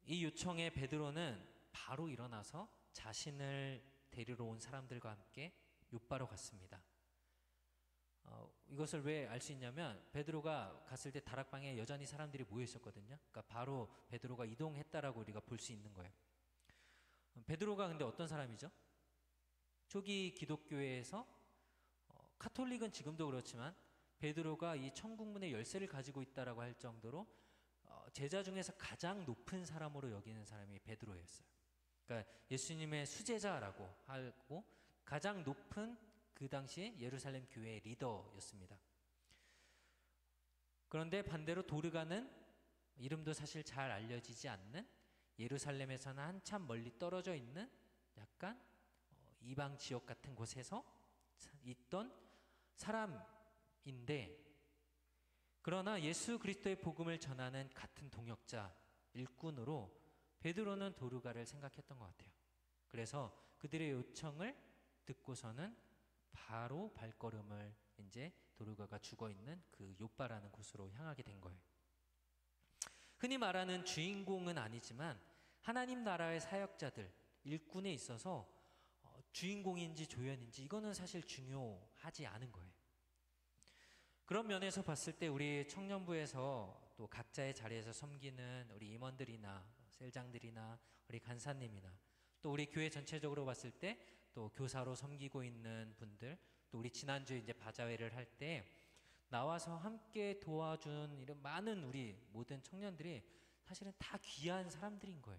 이 요청에 베드로는 바로 일어나서 자신을 데리러 온 사람들과 함께 욥바로 갔습니다. 이것을 왜 알 수 있냐면, 베드로가 갔을 때 다락방에 여전히 사람들이 모여 있었거든요. 그러니까 바로 베드로가 이동했다라고 우리가 볼 수 있는 거예요. 베드로가 근데 어떤 사람이죠? 초기 기독교회에서 카톨릭은 지금도 그렇지만 베드로가 이 천국문의 열쇠를 가지고 있다라고 할 정도로 제자 중에서 가장 높은 사람으로 여기는 사람이 베드로였어요. 그러니까 예수님의 수제자라고 하고 가장 높은 그 당시 예루살렘 교회의 리더였습니다. 그런데 반대로 도르가는 이름도 사실 잘 알려지지 않는, 예루살렘에서는 한참 멀리 떨어져 있는 약간 이방 지역 같은 곳에서 있던 사람인데, 그러나 예수 그리스도의 복음을 전하는 같은 동역자, 일꾼으로 베드로는 도르가를 생각했던 것 같아요. 그래서 그들의 요청을 듣고서는 바로 발걸음을 이제 도르가가 죽어있는 그 욥바라는 곳으로 향하게 된 거예요. 흔히 말하는 주인공은 아니지만 하나님 나라의 사역자들, 일꾼에 있어서 주인공인지 조연인지 이거는 사실 중요하지 않은 거예요. 그런 면에서 봤을 때 우리 청년부에서 또 각자의 자리에서 섬기는 우리 임원들이나 셀장들이나 우리 간사님이나 또 우리 교회 전체적으로 봤을 때 또 교사로 섬기고 있는 분들, 또 우리 지난주에 이제 바자회를 할 때 나와서 함께 도와준 이런 많은 우리 모든 청년들이 사실은 다 귀한 사람들인 거예요.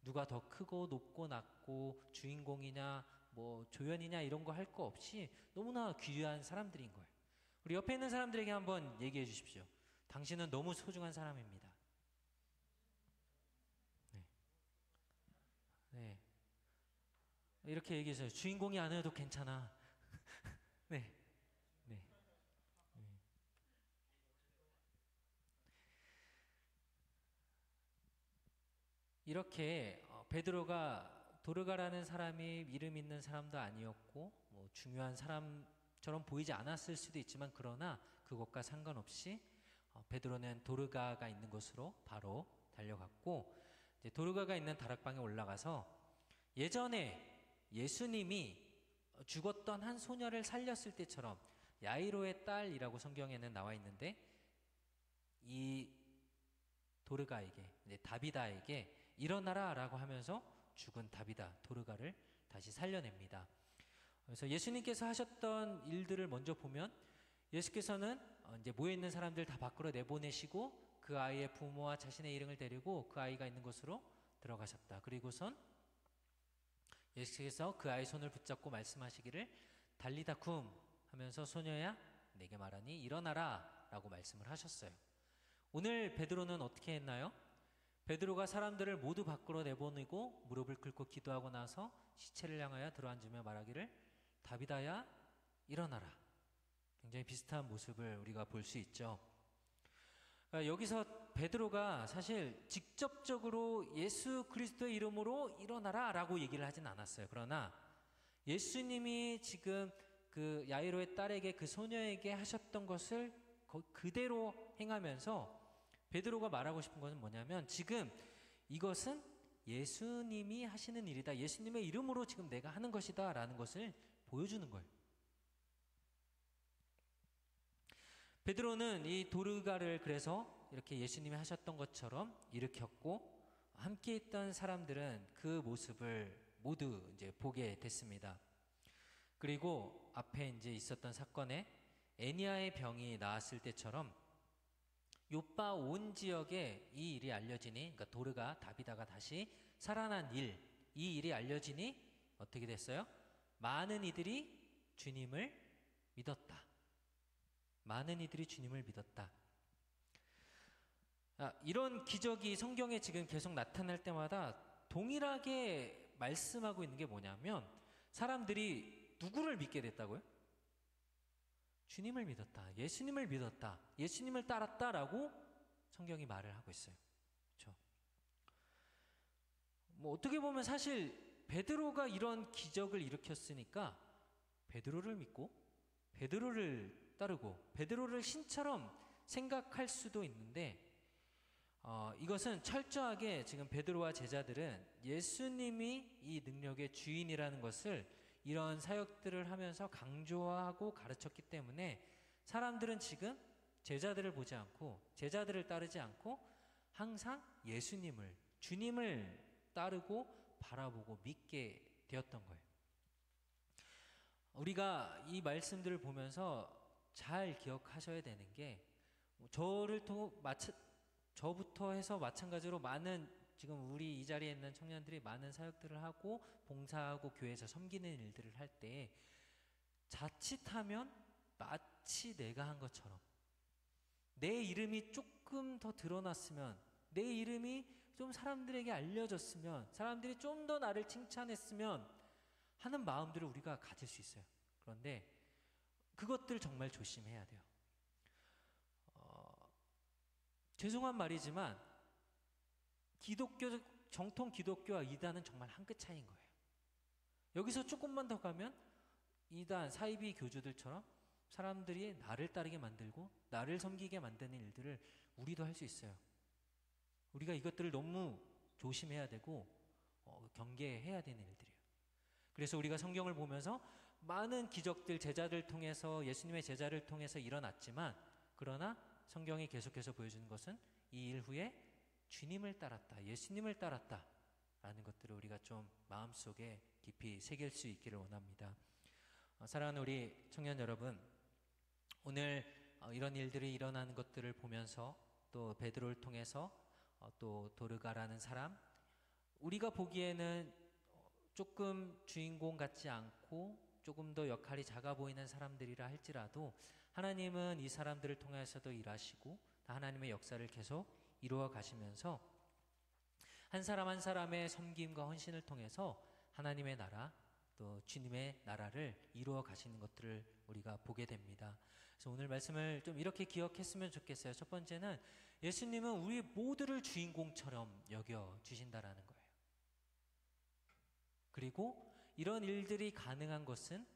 누가 더 크고 높고 낮고 주인공이냐 뭐 조연이냐 이런 거 할 거 없이 너무나 귀한 사람들인 거예요. 우리 옆에 있는 사람들에게 한번 얘기해 주십시오. 당신은 너무 소중한 사람입니다. 네. 네. 이렇게 얘기해서요. 주인공이 아니어도 괜찮아. 네. 네. 네. 이렇게 베드로가 도르가라는 사람이 이름 있는 사람도 아니었고 뭐 중요한 사람처럼 보이지 않았을 수도 있지만, 그러나 그것과 상관없이 베드로는 도르가가 있는 곳으로 바로 달려갔고, 이제 도르가가 있는 다락방에 올라가서 예전에 예수님이 죽었던 한 소녀를 살렸을 때처럼, 야이로의 딸이라고 성경에는 나와 있는데, 이 도르가에게, 이제 다비다에게 일어나라 라고 하면서 죽은 도르가를 다시 살려냅니다. 그래서 예수님께서 하셨던 일들을 먼저 보면, 예수께서는 이제 모여있는 사람들 다 밖으로 내보내시고 그 아이의 부모와 자신의 일행을 데리고 그 아이가 있는 곳으로 들어가셨다. 그리고선 예수께서 그 아이의 손을 붙잡고 말씀하시기를 달리다 쿰 하면서 소녀야 내게 말하니 일어나라 라고 말씀을 하셨어요. 오늘 베드로는 어떻게 했나요? 베드로가 사람들을 모두 밖으로 내보내고 무릎을 꿇고 기도하고 나서 시체를 향하여 들어앉으며 말하기를 다비다야 일어나라. 굉장히 비슷한 모습을 우리가 볼 수 있죠. 그러니까 여기서 베드로가 사실 직접적으로 예수 그리스도의 이름으로 일어나라 라고 얘기를 하진 않았어요. 그러나 예수님이 지금 그 야이로의 딸에게, 그 소녀에게 하셨던 것을 그대로 행하면서 베드로가 말하고 싶은 것은 뭐냐면, 지금 이것은 예수님이 하시는 일이다, 예수님의 이름으로 지금 내가 하는 것이다 라는 것을 보여주는 거예요. 베드로는 이 도르가를 그래서 이렇게 예수님이 하셨던 것처럼 일으켰고, 함께 있던 사람들은 그 모습을 모두 이제 보게 됐습니다. 그리고 앞에 이제 있었던 사건에 애니아의 병이 나았을 때처럼 요빠 온 지역에 이 일이 알려지니, 그러니까 도르가, 다비다가 다시 살아난 일, 이 일이 알려지니 어떻게 됐어요? 많은 이들이 주님을 믿었다. 많은 이들이 주님을 믿었다. 이런 기적이 성경에 지금 계속 나타날 때마다 동일하게 말씀하고 있는 게 뭐냐면, 사람들이 누구를 믿게 됐다고요? 주님을 믿었다, 예수님을 믿었다, 예수님을 따랐다라고 성경이 말을 하고 있어요. 그렇죠? 뭐 어떻게 보면 사실 베드로가 이런 기적을 일으켰으니까 베드로를 믿고 베드로를 따르고 베드로를 신처럼 생각할 수도 있는데, 이것은 철저하게 지금 베드로와 제자들은 예수님이 이 능력의 주인이라는 것을 이런 사역들을 하면서 강조하고 가르쳤기 때문에, 사람들은 지금 제자들을 보지 않고 제자들을 따르지 않고 항상 예수님을, 주님을 따르고 바라보고 믿게 되었던 거예요. 우리가 이 말씀들을 보면서 잘 기억하셔야 되는 게, 저부터 해서 마찬가지로 많은, 지금 우리 이 자리에 있는 청년들이 많은 사역들을 하고 봉사하고 교회에서 섬기는 일들을 할 때 자칫하면 마치 내가 한 것처럼, 내 이름이 조금 더 드러났으면, 내 이름이 좀 사람들에게 알려졌으면, 사람들이 좀 더 나를 칭찬했으면 하는 마음들을 우리가 가질 수 있어요. 그런데 그것들 정말 조심해야 돼요. 죄송한 말이지만 정통 기독교와 이단은 정말 한 끗 차이인 거예요. 여기서 조금만 더 가면 이단, 사이비 교주들처럼 사람들이 나를 따르게 만들고 나를 섬기게 만드는 일들을 우리도 할 수 있어요. 우리가 이것들을 너무 조심해야 되고 경계해야 되는 일들이에요. 그래서 우리가 성경을 보면서 많은 기적들, 제자들 통해서, 예수님의 제자를 통해서 일어났지만, 그러나 성경이 계속해서 보여주는 것은 이 일 후에 주님을 따랐다, 예수님을 따랐다 라는 것들을 우리가 좀 마음속에 깊이 새길 수 있기를 원합니다. 사랑하는 우리 청년 여러분, 오늘 이런 일들이 일어나는 것들을 보면서, 또 베드로를 통해서 또 도르가라는 사람, 우리가 보기에는 조금 주인공 같지 않고 조금 더 역할이 작아 보이는 사람들이라 할지라도, 하나님은 이 사람들을 통해서도 일하시고 하나님의 역사를 계속 이루어 가시면서 한 사람 한 사람의 섬김과 헌신을 통해서 하나님의 나라, 또 주님의 나라를 이루어 가시는 것들을 우리가 보게 됩니다. 그래서 오늘 말씀을 좀 이렇게 기억했으면 좋겠어요. 첫 번째는 예수님은 우리 모두를 주인공처럼 여겨 주신다라는 거예요. 그리고 이런 일들이 가능한 것은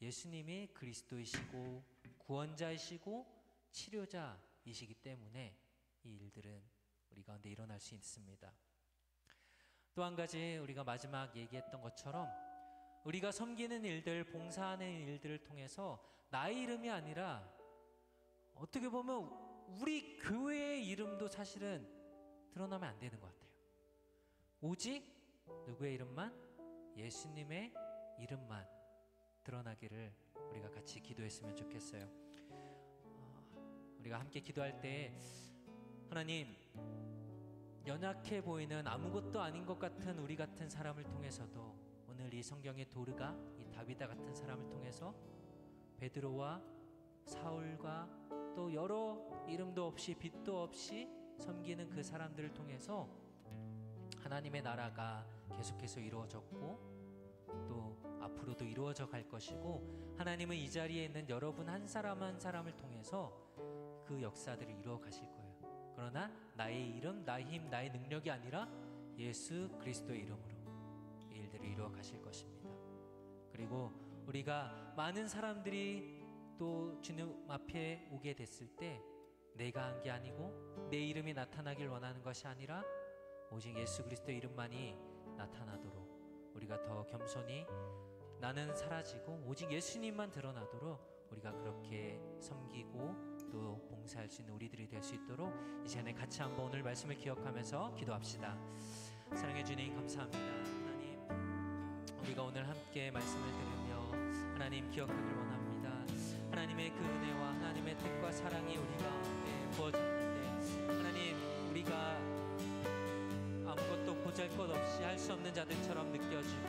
예수님이 그리스도이시고 구원자이시고 치료자이시기 때문에 이 일들은 우리 가운데 일어날 수 있습니다. 또 한 가지, 우리가 마지막 얘기했던 것처럼 우리가 섬기는 일들, 봉사하는 일들을 통해서 나의 이름이 아니라 어떻게 보면 우리 교회의 이름도 사실은 드러나면 안 되는 것 같아요. 오직 누구의 이름만? 예수님의 이름만 드러나기를 우리가 같이 기도했으면 좋겠어요. 우리가 함께 기도할 때, 하나님, 연약해 보이는 아무것도 아닌 것 같은 우리 같은 사람을 통해서도, 오늘 이 성경의 도르가, 이 다비다 같은 사람을 통해서 베드로와 사울과 또 여러 이름도 없이 빛도 없이 섬기는 그 사람들을 통해서 하나님의 나라가 계속해서 이루어졌고 또 앞으로도 이루어져 갈 것이고, 하나님은 이 자리에 있는 여러분 한 사람 한 사람을 통해서 그 역사들을 이루어 가실 거예요. 그러나 나의 이름, 나의 힘, 나의 능력이 아니라 예수 그리스도의 이름으로 이 일들을 이루어 가실 것입니다. 그리고 우리가 많은 사람들이 또 주님 앞에 오게 됐을 때 내가 한 게 아니고 내 이름이 나타나길 원하는 것이 아니라 오직 예수 그리스도의 이름만이 나타나도록 우리가 더 겸손히 나는 사라지고 오직 예수님만 드러나도록 우리가 그렇게 섬기고 또 봉사할 수 있는 우리들이 될 수 있도록 이 시간에 같이 한번 오늘 말씀을 기억하면서 기도합시다. 사랑해 주님 감사합니다. 하나님, 우리가 오늘 함께 말씀을 들으며 하나님 기억하길 원합니다. 하나님의 그 은혜와 하나님의 뜻과 사랑이 우리 가운데 부어졌는데, 하나님 우리가 아무것도 보잘것없이 할 수 없는 자들처럼 느껴지고,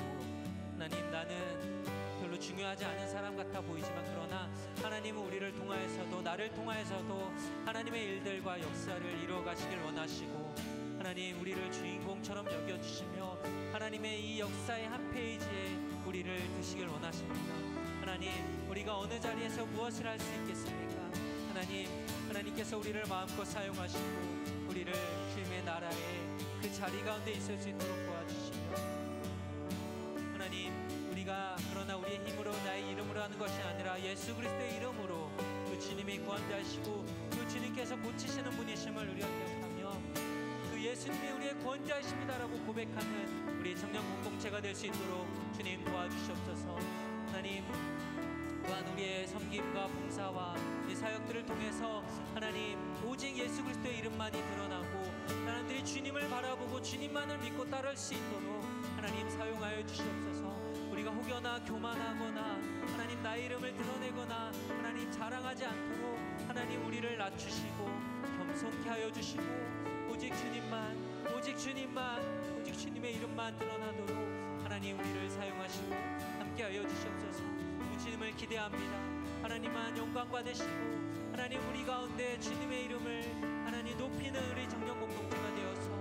하나님 나는 별로 중요하지 않은 사람 같아 보이지만, 그러나 하나님은 우리를 통하여서도 나를 통하여서도 하나님의 일들과 역사를 이루어 가시길 원하시고, 하나님 우리를 주인공처럼 여겨주시며 하나님의 이 역사의 한 페이지에 우리를 두시길 원하십니다. 하나님, 우리가 어느 자리에서 무엇을 할 수 있겠습니까? 하나님께서 우리를 마음껏 사용하시고 우리를 주님의 나라에 그 자리 가운데 있을 수 있도록 도와주시며, 하나님 우리가 그러나 우리의 힘으로 나의 이름으로 하는 것이 아니라 예수 그리스도의 이름으로 그 주님이 구원자이시고 그 주님께서 고치시는 분이심을 우리가 기억하며 그 예수님이 우리의 구원자이십니다라고 고백하는 우리 청년 공동체가 될 수 있도록 주님 도와주시옵소서. 하나님 또한 우리의 섬김과 봉사와 이 사역들을 통해서 하나님 오직 예수 그리스도의 이름만이 드러나고 사람들이 주님을 바라보고 주님만을 믿고 따를 수 있도록 하나님 사용하여 주시옵소서. 우리가 혹여나 교만하거나 하나님 나의 이름을 드러내거나 하나님 자랑하지 않도록 하나님 우리를 낮추시고 겸손케 하여 주시고 오직 주님의 이름만 드러나도록 하나님 우리를 사용하시고 함께 하여 주시옵소서. 주님을 기대합니다. 하나님만 영광 받으시고 하나님 우리 가운데 주님의 이름을 하나님 높이는 우리 정령 공동체가 되어서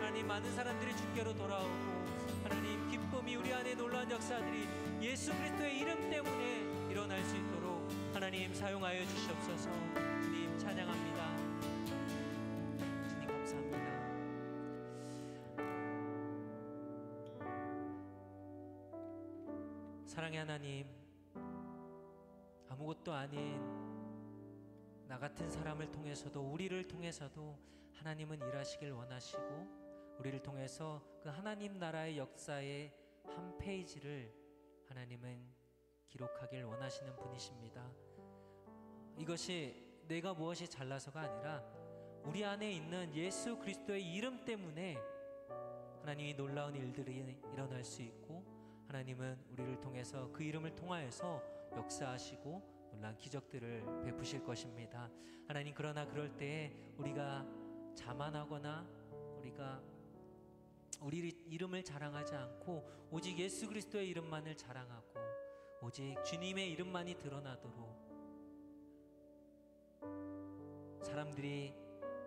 하나님 많은 사람들이 주께로 돌아오고 하나님 기쁨이 우리 안에 놀라운 역사들이 예수 그리스도의 이름 때문에 일어날 수 있도록 하나님 사용하여 주시옵소서. 주님 찬양합니다. 주님 감사합니다. 사랑의 하나님, 아무것도 아닌 나 같은 사람을 통해서도 우리를 통해서도 하나님은 일하시길 원하시고 우리를 통해서 그 하나님 나라의 역사의 한 페이지를 하나님은 기록하길 원하시는 분이십니다. 이것이 내가 무엇이 잘나서가 아니라 우리 안에 있는 예수 그리스도의 이름 때문에 하나님이 놀라운 일들이 일어날 수 있고 하나님은 우리를 통해서 그 이름을 통하여서 역사하시고 놀라운 기적들을 베푸실 것입니다. 하나님, 그러나 그럴 때에 우리가 자만하거나 우리가 우리 이름을 자랑하지 않고 오직 예수 그리스도의 이름만을 자랑하고 오직 주님의 이름만이 드러나도록 사람들이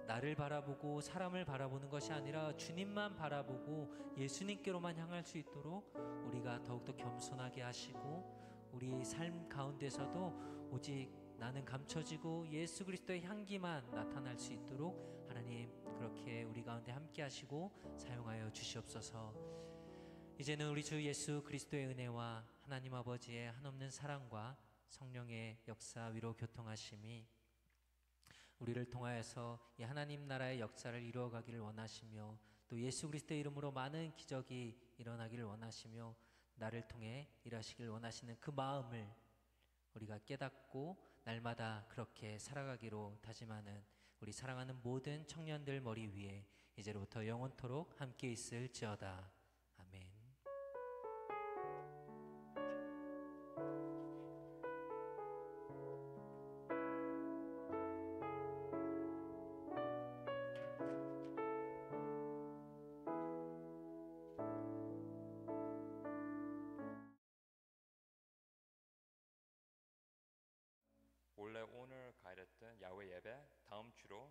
나를 바라보고 사람을 바라보는 것이 아니라 주님만 바라보고 예수님께로만 향할 수 있도록 우리가 더욱더 겸손하게 하시고 우리 삶 가운데서도 오직 나는 감춰지고 예수 그리스도의 향기만 나타날 수 있도록 하나님 그렇게 우리 가운데 함께 하시고 사용하여 주시옵소서. 이제는 우리 주 예수 그리스도의 은혜와 하나님 아버지의 한없는 사랑과 성령의 역사 위로 교통하심이 우리를 통하여서 이 하나님 나라의 역사를 이루어가기를 원하시며 또 예수 그리스도의 이름으로 많은 기적이 일어나기를 원하시며 나를 통해 일하시길 원하시는 그 마음을 우리가 깨닫고 날마다 그렇게 살아가기로 다짐하는 우리 사랑하는 모든 청년들 머리 위에 이제로부터 영원토록 함께 있을지어다. 아멘. 원래 오늘 가야 됐던 야외 예배 다음 주로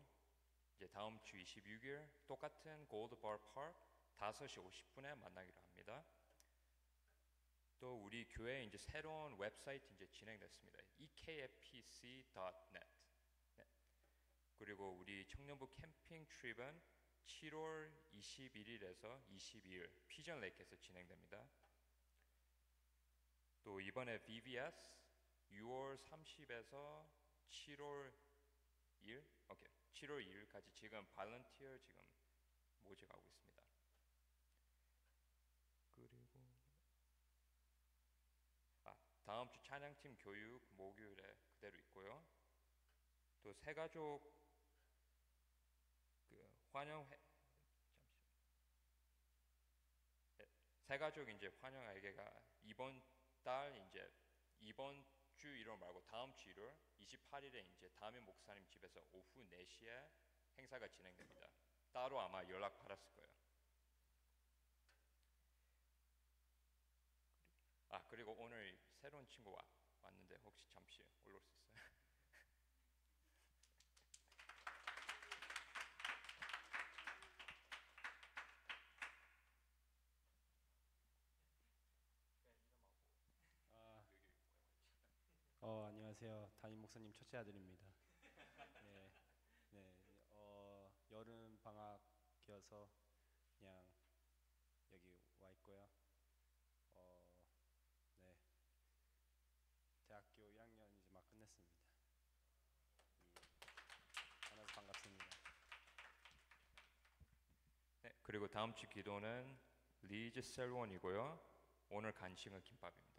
이제 다음 주 26일 똑같은 골드바 파크 5시 50분에 만나기로 합니다. 또 우리 교회 이제 새로운 웹사이트 이제 진행됐습니다. ekfpc.net. 네. 그리고 우리 청년부 캠핑 트립은 7월 21일에서 22일 피전 레이크에서 진행됩니다. 또 이번에 VBS 6월 30에서 7월 2일까지 지금 발런티어 지금 모집하고 있습니다. 그리고 다음 주 찬양팀 교육 목요일에 그대로 있고요. 또 새가족 새가족 이제 환영회가 이번 주 일요일 말고 다음 주 일요일 28일에 이제 담임 목사님 집에서 오후 4시에 행사가 진행됩니다. 따로 아마 연락 받았을 거예요. 그리고 오늘 새로운 친구 왔는데 혹시 잠시 올라올 수 있어요? 안녕하세요. 담임 목사님 첫째 아들입니다. 여름 방학이어서 그냥 여기 와 있고요. 대학교 1학년 이제 막 끝냈습니다. 만나서 반갑습니다. 네, 그리고 다음 주 기도는 리즈 셀원이고요. 오늘 간식은 김밥입니다.